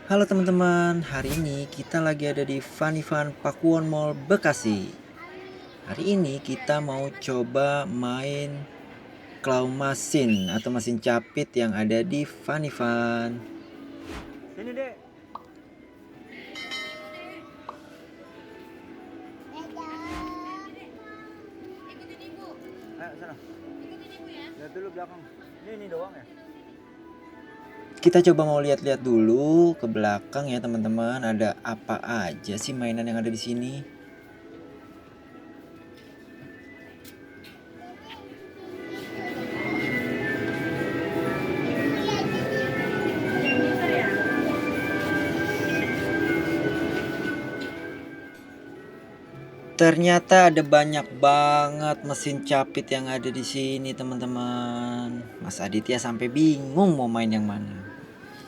Halo teman-teman, hari ini kita lagi ada di Funny Fun Pakuwon Mall Bekasi. Hari ini kita mau coba main claw machine atau mesin capit yang ada di Funny Fun. Sini dek. Ayo sana. Lihat dulu belakang. Ini doang ya. Kita coba mau lihat-lihat dulu ke belakang ya teman-teman, ada apa aja sih mainan yang ada di sini. Ternyata ada banyak banget mesin capit yang ada di sini teman-teman. Mas Aditya sampai bingung mau main yang mana.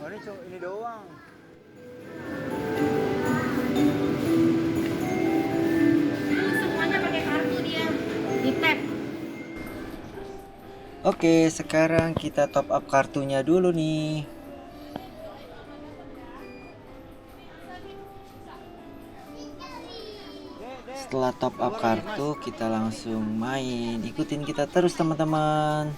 Oh ini doang. Semuanya pakai kartu dia di tap. Oke, sekarang kita top up kartunya dulu nih. Setelah top up kartu, kita langsung main. Ikutin kita terus teman-teman.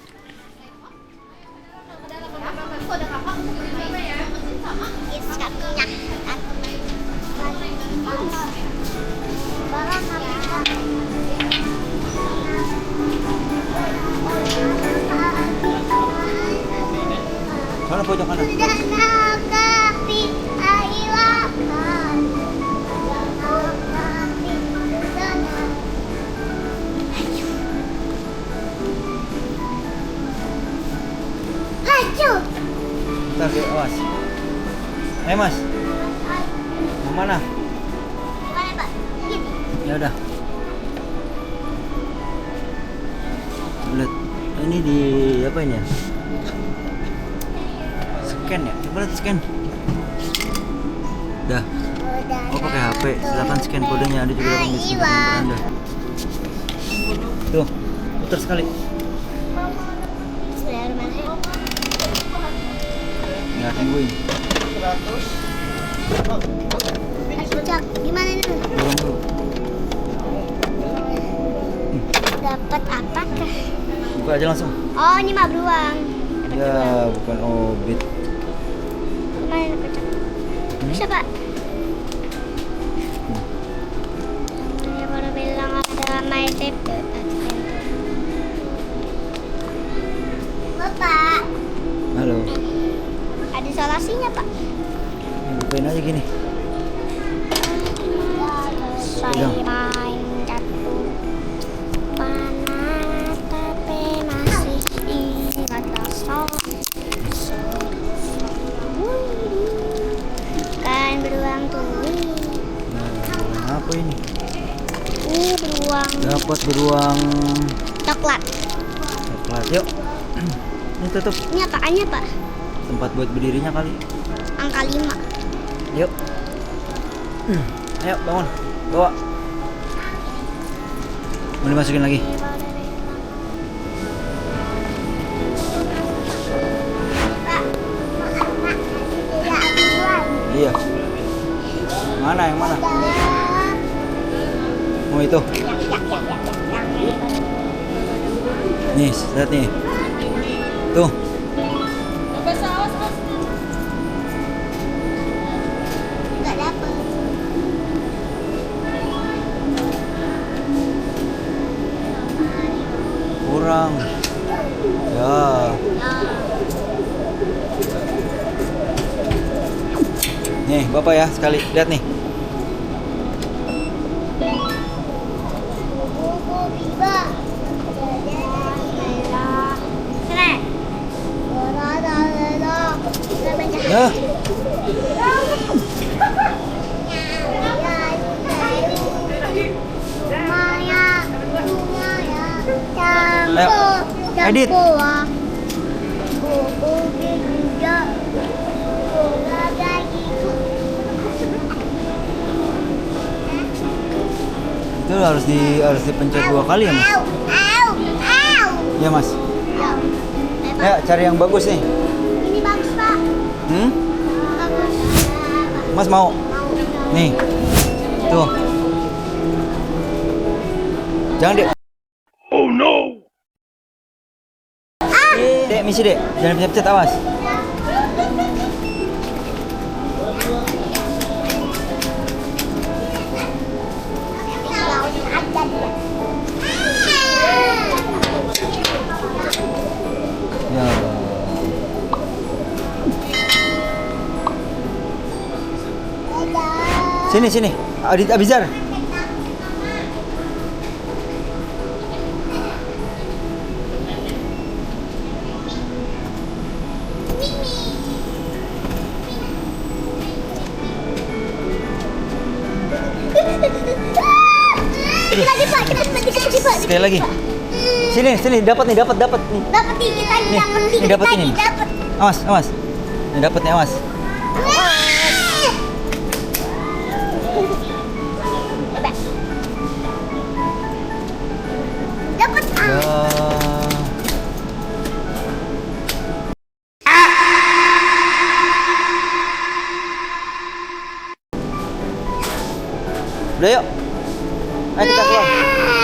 Mana pojok kanan? Bentar deh, awas. Mas. Mau mana? Ya udah. Lihat. Ini di apa ini ya? Scan ya? Coba lihat scan. Udah. Oh pakai HP. Silakan scan kodenya. Ada juga dalam deskripsi Anda. Tuh, putar sekali. Ya tungguin. Gimana nih? Dorong dulu. Dapat apakah? Buka aja langsung. Oh, ini mah beruang. Ya, bukan obit. Mana kocak? Bisa, Pak? Ya, baru bilang ada my tip. Bapak, Halo. ada isolasinya, Pak? Bukain aja gini. Saya main catur panas tapi masih ingat rasa kan beruang tuh. Nah, apa ini? Beruang Dapat beruang coklat. coklat. Yuk. Ini tutup. Ini apaannya, Pak? Tempat buat berdirinya kali. Angka 5. Yuk. Ayo bangun. Bawa. Mau dimasukin lagi? Pak, tidak beruang. Iya. Mana yang mana? Oh itu. Nih, lihat nih. Tuh. Nggak dapet. Kurang. Ya. Nih, Bapak ya, sekali lihat nih. Buku biba. Keren. Ya. Ayo, edit. Itu harus dipencet 2 kali ya, Mas? Ya, Mas. Ayo. Ya, cari yang bagus nih. Ini bagus, Pak. Hmm? Bagus. Mas mau? Nih. Tuh. Jangan, Dek. Oh no. Dek, misi, Dek. Jangan pencet-pencet, awas. Ya. Sini, sini. Adit Abizar. Lagi Pak, kita lagi Pak. Sekali lagi. Sini, sini. Dapat nih, dapat nih. Dapat nih kita Nih, ini dapat ini. dapat. Awas, awas. Ini dapat nih, awas. Dapat. Ya. Udah yuk. Ayo kita keluar.